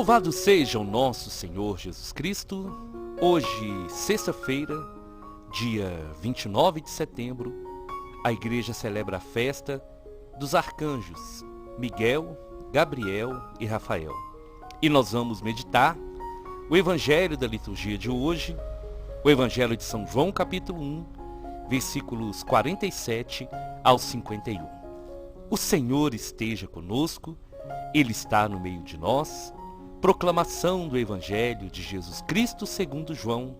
Louvado seja o nosso Senhor Jesus Cristo. Hoje, sexta-feira, dia 29 de setembro, a igreja celebra a festa dos arcanjos Miguel, Gabriel e Rafael. E nós vamos meditar o evangelho da liturgia de hoje, o evangelho de São João, capítulo 1, versículos 47 ao 51. O Senhor esteja conosco, Ele está no meio de nós. Proclamação do Evangelho de Jesus Cristo segundo João.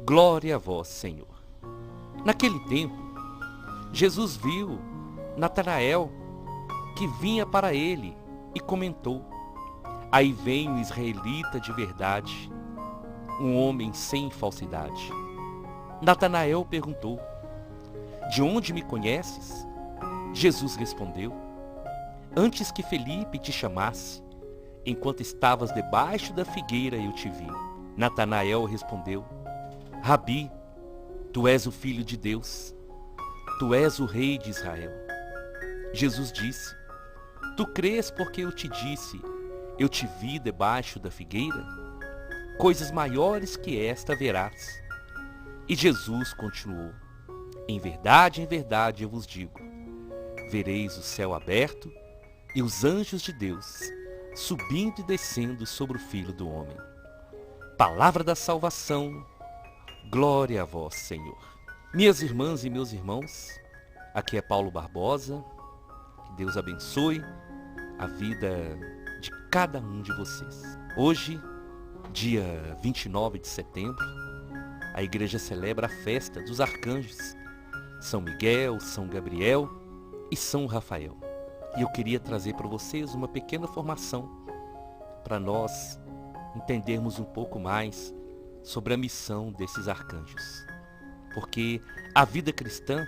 Glória a vós, Senhor. Naquele tempo, Jesus viu Natanael, que vinha para ele, e comentou: aí vem um israelita de verdade, um homem sem falsidade. Natanael perguntou: de onde me conheces? Jesus respondeu: antes que Felipe te chamasse, enquanto estavas debaixo da figueira, eu te vi. Natanael respondeu: Rabi, tu és o Filho de Deus, tu és o Rei de Israel. Jesus disse: tu crês porque eu te disse, eu te vi debaixo da figueira? Coisas maiores que esta verás. E Jesus continuou: em verdade, eu vos digo, vereis o céu aberto e os anjos de Deus subindo e descendo sobre o Filho do Homem. Palavra da salvação, glória a vós, Senhor. Minhas irmãs e meus irmãos, aqui é Paulo Barbosa. Que Deus abençoe a vida de cada um de vocês. Hoje, dia 29 de setembro, a igreja celebra a festa dos arcanjos São Miguel, São Gabriel e São Rafael. E eu queria trazer para vocês uma pequena formação para nós entendermos um pouco mais sobre a missão desses arcanjos. Porque a vida cristã,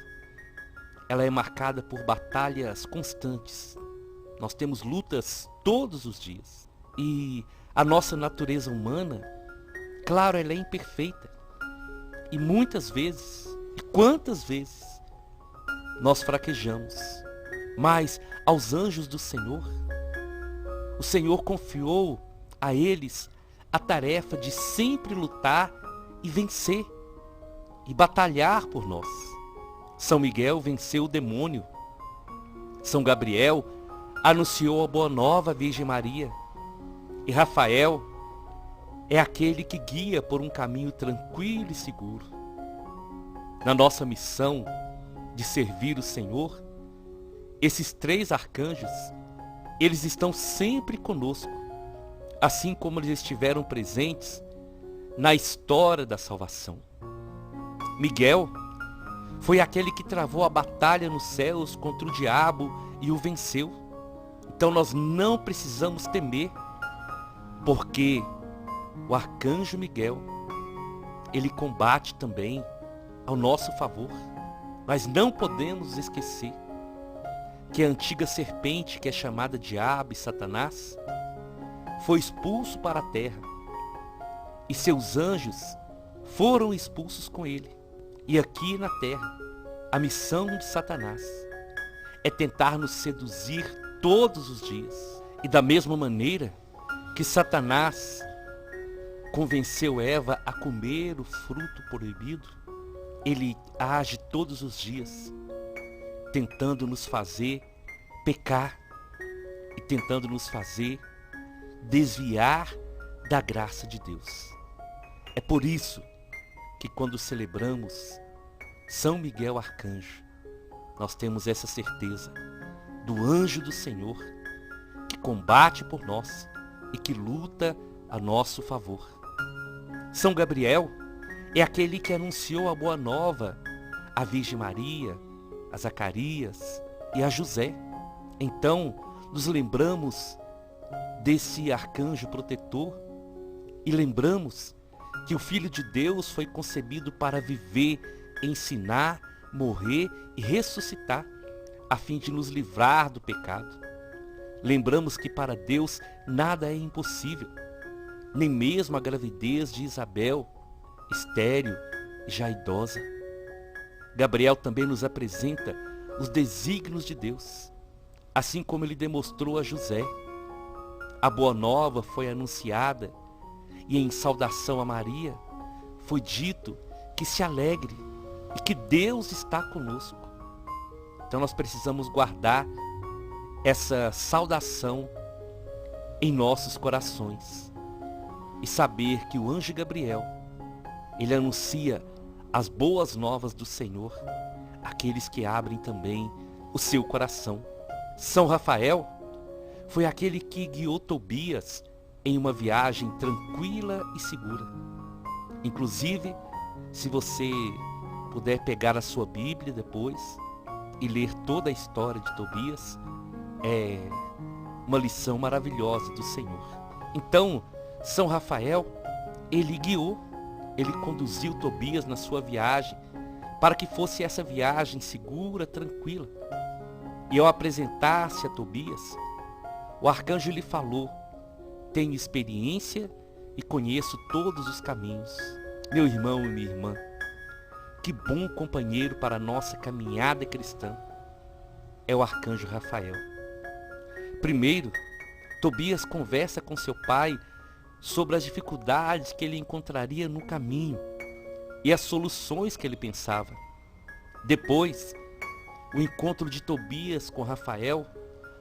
ela é marcada por batalhas constantes. Nós temos lutas todos os dias. E a nossa natureza humana, claro, ela é imperfeita. E muitas vezes, e quantas vezes, nós fraquejamos. Mas aos anjos do Senhor, o Senhor confiou a eles a tarefa de sempre lutar e vencer, e batalhar por nós. São Miguel venceu o demônio. São Gabriel anunciou a boa nova à Virgem Maria. E Rafael é aquele que guia por um caminho tranquilo e seguro. Na nossa missão de servir o Senhor, esses três arcanjos, eles estão sempre conosco, assim como eles estiveram presentes na história da salvação. Miguel foi aquele que travou a batalha nos céus contra o diabo e o venceu. Então nós não precisamos temer, porque o arcanjo Miguel, ele combate também ao nosso favor. Mas não podemos esquecer que a antiga serpente, que é chamada Diabo e Satanás, foi expulso para a terra, e seus anjos foram expulsos com ele. E aqui na terra, a missão de Satanás é tentar nos seduzir todos os dias. E da mesma maneira que Satanás convenceu Eva a comer o fruto proibido, ele age todos os dias, tentando nos fazer pecar e tentando nos fazer desviar da graça de Deus. É por isso que quando celebramos São Miguel Arcanjo, nós temos essa certeza do anjo do Senhor que combate por nós e que luta a nosso favor. São Gabriel é aquele que anunciou a boa nova à Virgem Maria, a Zacarias e a José. Então, nos lembramos desse arcanjo protetor e lembramos que o Filho de Deus foi concebido para viver, ensinar, morrer e ressuscitar, a fim de nos livrar do pecado. Lembramos que para Deus nada é impossível, nem mesmo a gravidez de Isabel, estéril e já idosa. Gabriel também nos apresenta os desígnios de Deus, assim como ele demonstrou a José. a boa nova foi anunciada e em saudação a Maria foi dito que se alegre e que Deus está conosco. Então nós precisamos guardar essa saudação em nossos corações e saber que o anjo Gabriel, ele anuncia as boas novas do Senhor àqueles que abrem também o seu coração. São Rafael foi aquele que guiou Tobias em uma viagem tranquila e segura. Inclusive, se você puder pegar a sua Bíblia depois e ler toda a história de Tobias, é uma lição maravilhosa do Senhor. Então, São Rafael, ele guiou, ele conduziu Tobias na sua viagem, para que fosse essa viagem segura, tranquila. E ao apresentar-se a Tobias, o arcanjo lhe falou: tenho experiência e conheço todos os caminhos. Meu irmão e minha irmã, que bom companheiro para a nossa caminhada cristã é o arcanjo Rafael. Primeiro, Tobias conversa com seu pai sobre as dificuldades que ele encontraria no caminho e as soluções que ele pensava. Depois, o encontro de Tobias com Rafael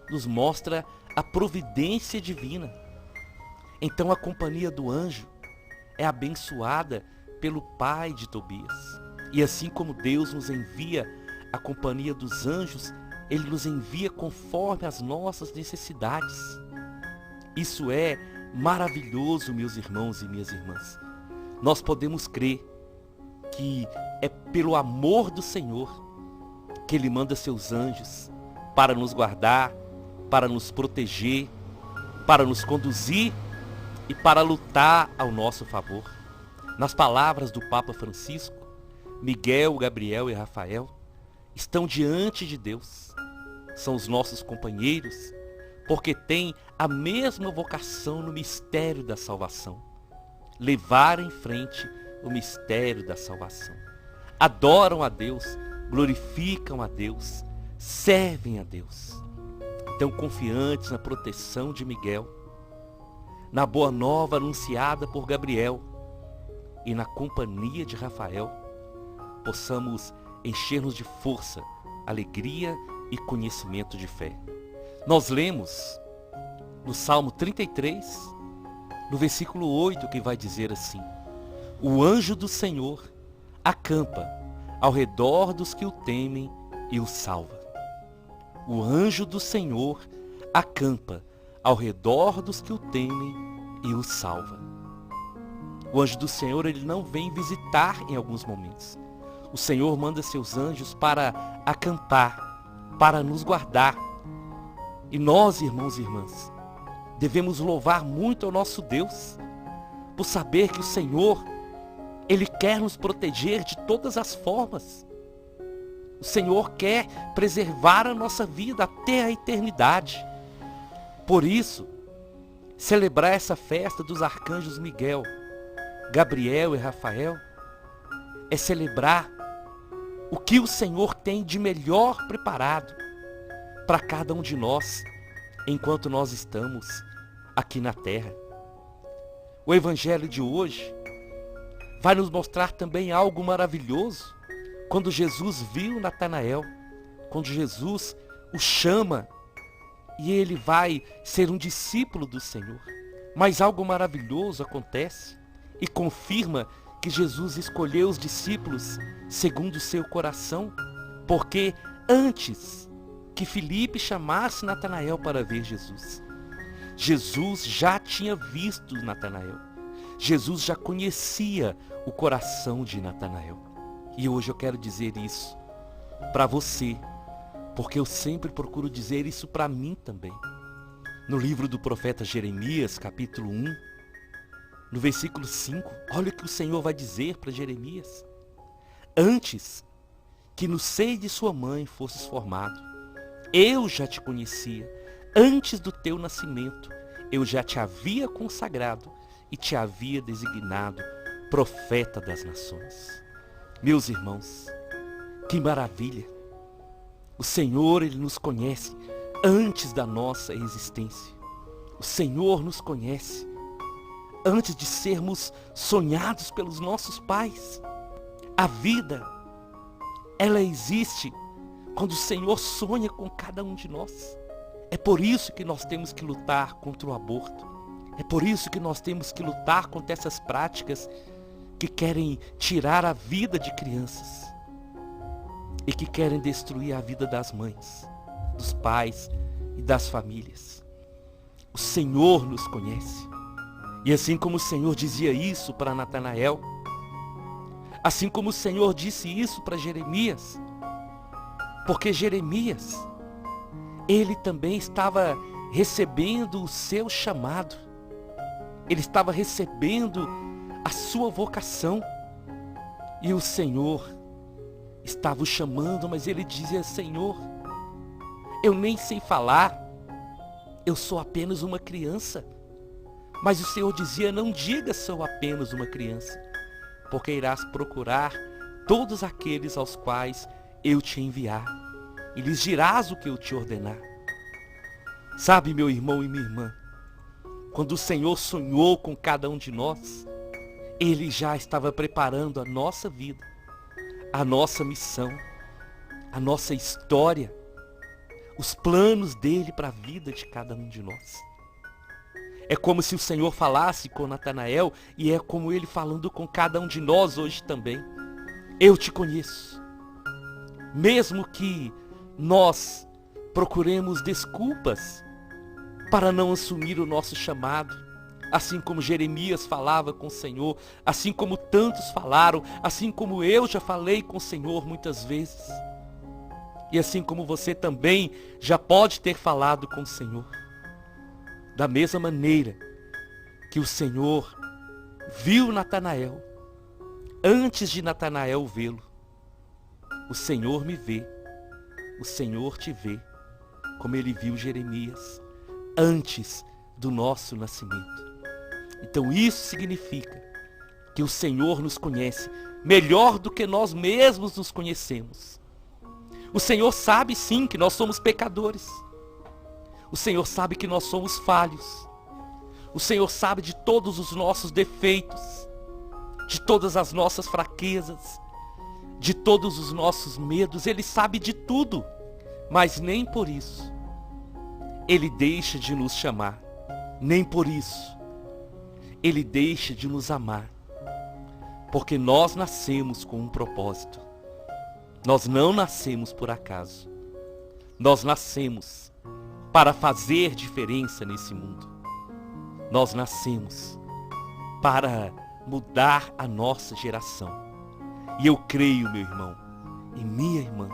nos mostra a providência divina. Então a companhia do anjo é abençoada pelo pai de Tobias. E assim como Deus nos envia a companhia dos anjos, Ele nos envia conforme as nossas necessidades. Isso é maravilhoso, meus irmãos e minhas irmãs. Nós podemos crer que é pelo amor do Senhor que Ele manda seus anjos para nos guardar, para nos proteger, para nos conduzir e para lutar ao nosso favor. Nas palavras do Papa Francisco, Miguel, Gabriel e Rafael estão diante de Deus. São os nossos companheiros, porque têm a mesma vocação no mistério da salvação. Levar em frente o mistério da salvação. Adoram a Deus, glorificam a Deus, servem a Deus. Então, confiantes na proteção de Miguel, na boa nova anunciada por Gabriel e na companhia de Rafael, possamos encher-nos de força, alegria e conhecimento de fé. Nós lemos no Salmo 33, no versículo 8, que vai dizer assim: o anjo do Senhor acampa ao redor dos que o temem e o salva. O anjo do Senhor acampa ao redor dos que o temem e o salva. O anjo do Senhor, ele não vem visitar em alguns momentos. O Senhor manda seus anjos para acampar, para nos guardar. E nós, irmãos e irmãs, devemos louvar muito ao nosso Deus, por saber que o Senhor, Ele quer nos proteger de todas as formas. O Senhor quer preservar a nossa vida até a eternidade. Por isso, celebrar essa festa dos arcanjos Miguel, Gabriel e Rafael é celebrar o que o Senhor tem de melhor preparado para cada um de nós enquanto nós estamos aqui na terra. O Evangelho de hoje vai nos mostrar também algo maravilhoso quando Jesus viu Natanael, quando Jesus o chama e ele vai ser um discípulo do Senhor. Mas algo maravilhoso acontece e confirma que Jesus escolheu os discípulos segundo o seu coração, porque antes que Filipe chamasse Natanael para ver Jesus, Jesus já tinha visto Natanael. Jesus já conhecia o coração de Natanael. E hoje eu quero dizer isso para você, porque eu sempre procuro dizer isso para mim também. No livro do profeta Jeremias, capítulo 1, no versículo 5, olha o que o Senhor vai dizer para Jeremias. Antes que no seio de sua mãe fosses formado, eu já te conhecia. Antes do teu nascimento, eu já te havia consagrado e te havia designado profeta das nações. Meus irmãos, que maravilha! O Senhor, Ele nos conhece antes da nossa existência. O Senhor nos conhece antes de sermos sonhados pelos nossos pais. A vida, ela existe quando o Senhor sonha com cada um de nós. É por isso que nós temos que lutar contra o aborto. É por isso que nós temos que lutar contra essas práticas que querem tirar a vida de crianças e que querem destruir a vida das mães, dos pais e das famílias. O Senhor nos conhece. E assim como o Senhor dizia isso para Natanael, assim como o Senhor disse isso para Jeremias, porque Jeremias, ele também estava recebendo o seu chamado, ele estava recebendo a sua vocação, e o Senhor estava o chamando, mas ele dizia: Senhor, eu nem sei falar, eu sou apenas uma criança. Mas o Senhor dizia: não diga sou apenas uma criança, porque irás procurar todos aqueles aos quais eu te enviar, e lhes dirás o que eu te ordenar. Sabe, meu irmão e minha irmã, quando o Senhor sonhou com cada um de nós, Ele já estava preparando a nossa vida, a nossa missão, a nossa história, os planos dele para a vida de cada um de nós. É como se o Senhor falasse com Natanael, e é como Ele falando com cada um de nós hoje também. Eu te conheço. Mesmo que nós procuremos desculpas para não assumir o nosso chamado, assim como Jeremias falava com o Senhor, assim como tantos falaram, assim como eu já falei com o Senhor muitas vezes, e assim como você também já pode ter falado com o Senhor. Da mesma maneira que o Senhor viu Natanael, antes de Natanael vê-lo, o Senhor me vê, o Senhor te vê, como Ele viu Jeremias, antes do nosso nascimento. Então isso significa que o Senhor nos conhece melhor do que nós mesmos nos conhecemos. O Senhor sabe sim que nós somos pecadores. O Senhor sabe que nós somos falhos. O Senhor sabe de todos os nossos defeitos, de todas as nossas fraquezas, de todos os nossos medos. Ele sabe de tudo, mas nem por isso Ele deixa de nos chamar. Nem por isso Ele deixa de nos amar. Porque nós nascemos com um propósito. Nós não nascemos por acaso. Nós nascemos para fazer diferença nesse mundo. Nós nascemos para mudar a nossa geração. E eu creio, meu irmão e minha irmã,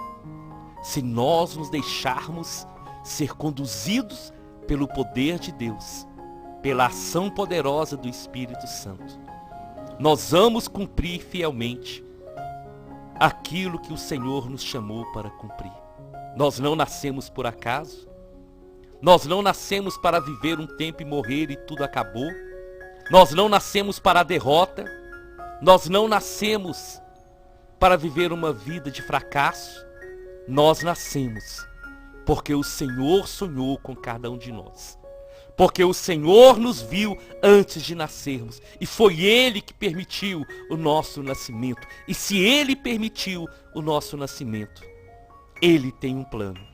se nós nos deixarmos ser conduzidos pelo poder de Deus, pela ação poderosa do Espírito Santo, nós vamos cumprir fielmente aquilo que o Senhor nos chamou para cumprir. Nós não nascemos por acaso. Nós não nascemos para viver um tempo e morrer e tudo acabou. Nós não nascemos para a derrota. Nós não nascemos para viver uma vida de fracasso. Nós nascemos porque o Senhor sonhou com cada um de nós. Porque o Senhor nos viu antes de nascermos. E foi Ele que permitiu o nosso nascimento. E se Ele permitiu o nosso nascimento, Ele tem um plano.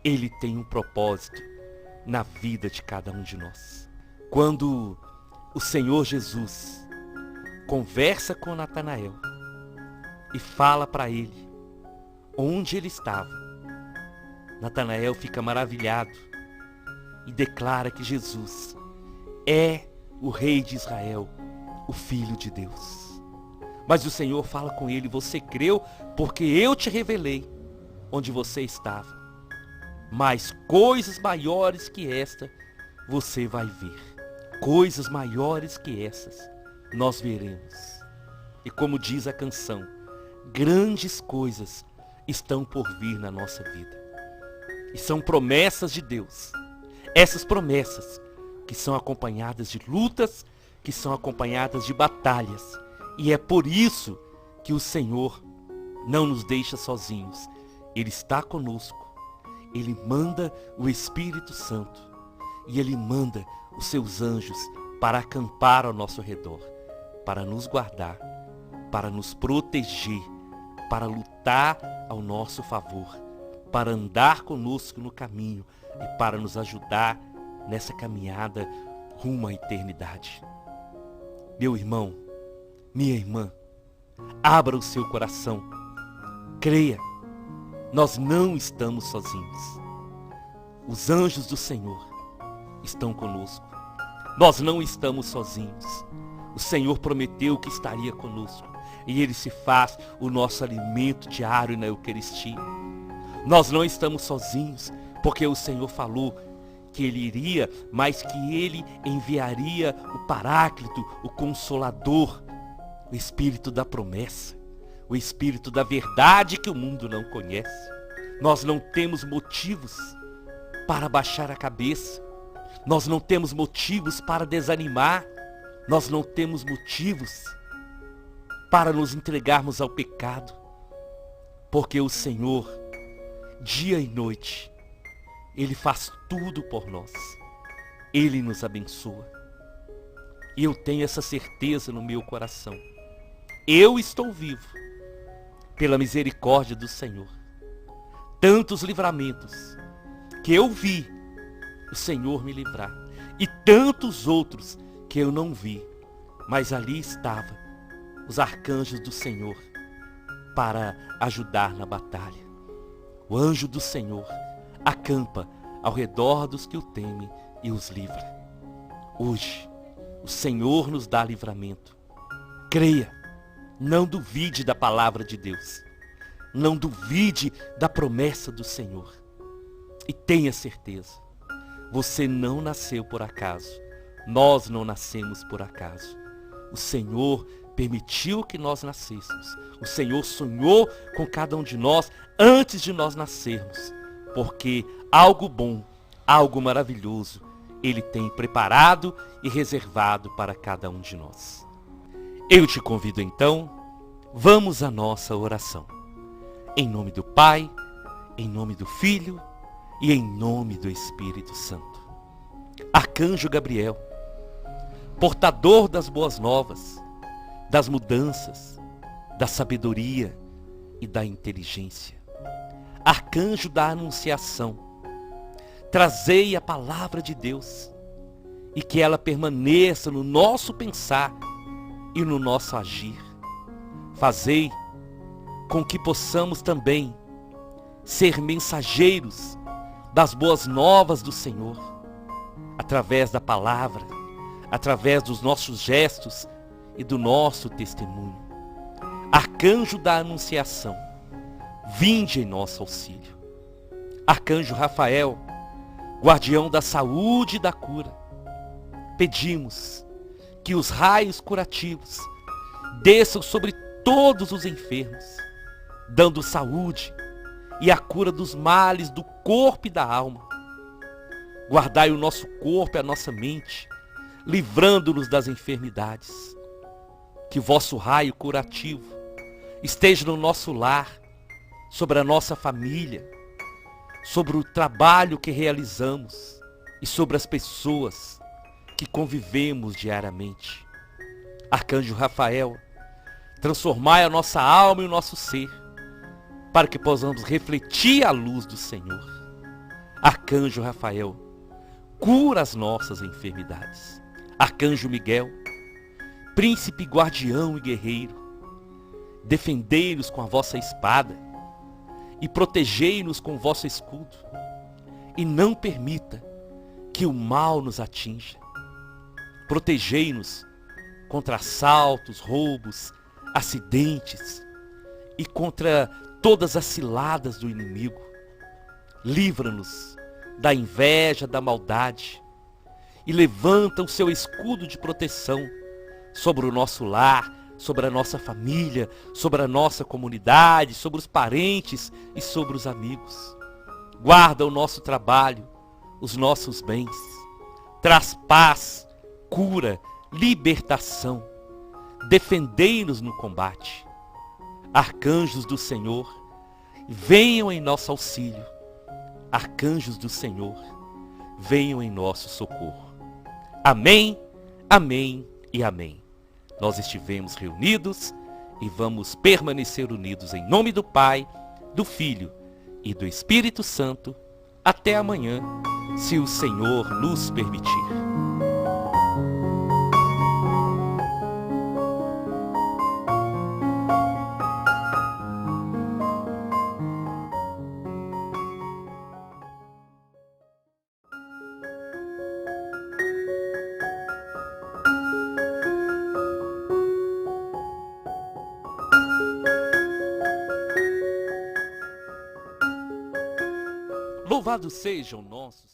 Ele tem um propósito na vida de cada um de nós. Quando o Senhor Jesus conversa com Natanael e fala para ele onde ele estava, Natanael fica maravilhado e declara que Jesus é o Rei de Israel, o Filho de Deus. Mas o Senhor fala com ele: você creu porque eu te revelei onde você estava. Mas coisas maiores que esta você vai ver. Coisas maiores que essas nós veremos. E como diz a canção, grandes coisas estão por vir na nossa vida. E são promessas de Deus. Essas promessas que são acompanhadas de lutas, que são acompanhadas de batalhas. E é por isso que o Senhor não nos deixa sozinhos. Ele está conosco. Ele manda o Espírito Santo. e Ele manda os seus anjos para acampar ao nosso redor, para nos guardar, para nos proteger, para lutar ao nosso favor, para andar conosco no caminho e para nos ajudar nessa caminhada rumo à eternidade. Meu irmão, minha irmã, abra o seu coração, creia, nós não estamos sozinhos. Os anjos do Senhor estão conosco. Nós não estamos sozinhos. O Senhor prometeu que estaria conosco e Ele se faz o nosso alimento diário na Eucaristia. Nós não estamos sozinhos porque o Senhor falou que Ele iria, mas que Ele enviaria o Paráclito, o Consolador, o Espírito da promessa, o Espírito da verdade que o mundo não conhece. Nós não temos motivos para baixar a cabeça. Nós não temos motivos para desanimar. Nós não temos motivos para nos entregarmos ao pecado. Porque o Senhor, dia e noite, Ele faz tudo por nós. Ele nos abençoa. E eu tenho essa certeza no meu coração. Eu estou vivo pela misericórdia do Senhor. Tantos livramentos que eu vi o Senhor me livrar, e tantos outros que eu não vi, mas ali estavam os arcanjos do Senhor para ajudar na batalha. O anjo do Senhor acampa ao redor dos que o temem e os livra. Hoje, o Senhor nos dá livramento. Creia, não duvide da palavra de Deus. Não duvide da promessa do Senhor. E tenha certeza, você não nasceu por acaso. Nós não nascemos por acaso. O Senhor permitiu que nós nascêssemos. O Senhor sonhou com cada um de nós antes de nós nascermos. Porque algo bom, algo maravilhoso, Ele tem preparado e reservado para cada um de nós. Eu te convido então, vamos à nossa oração. Em nome do Pai, em nome do Filho e em nome do Espírito Santo. Arcanjo Gabriel, portador das boas novas, das mudanças, da sabedoria e da inteligência. Arcanjo da anunciação, trazei a palavra de Deus e que ela permaneça no nosso pensar e no nosso agir. Fazei com que possamos também ser mensageiros das boas novas do Senhor, através da palavra, através dos nossos gestos e do nosso testemunho. Arcanjo da anunciação, vinde em nosso auxílio. Arcanjo Rafael, guardião da saúde e da cura, pedimos que os raios curativos desçam sobre todos os enfermos, dando saúde e a cura dos males do corpo e da alma. Guardai o nosso corpo e a nossa mente, livrando-nos das enfermidades. Que vosso raio curativo esteja no nosso lar, sobre a nossa família, sobre o trabalho que realizamos e sobre as pessoas que convivemos diariamente. Arcanjo Rafael, transformai a nossa alma e o nosso ser, para que possamos refletir a luz do Senhor. Arcanjo Rafael, cura as nossas enfermidades. Arcanjo Miguel, príncipe guardião e guerreiro, defendei-nos com a vossa espada e protegei-nos com o vosso escudo, e não permita que o mal nos atinja. Protegei-nos contra assaltos, roubos, acidentes e contra todas as ciladas do inimigo. Livra-nos da inveja, da maldade, e levanta o seu escudo de proteção sobre o nosso lar, sobre a nossa família, sobre a nossa comunidade, sobre os parentes e sobre os amigos. Guarda o nosso trabalho, os nossos bens. Traz paz, cura, libertação. Defendei-nos no combate. Arcanjos do Senhor, venham em nosso auxílio. Arcanjos do Senhor, venham em nosso socorro. Amém, amém e amém. Nós estivemos reunidos e vamos permanecer unidos em nome do Pai, do Filho e do Espírito Santo até amanhã, se o Senhor nos permitir. Louvado seja o nosso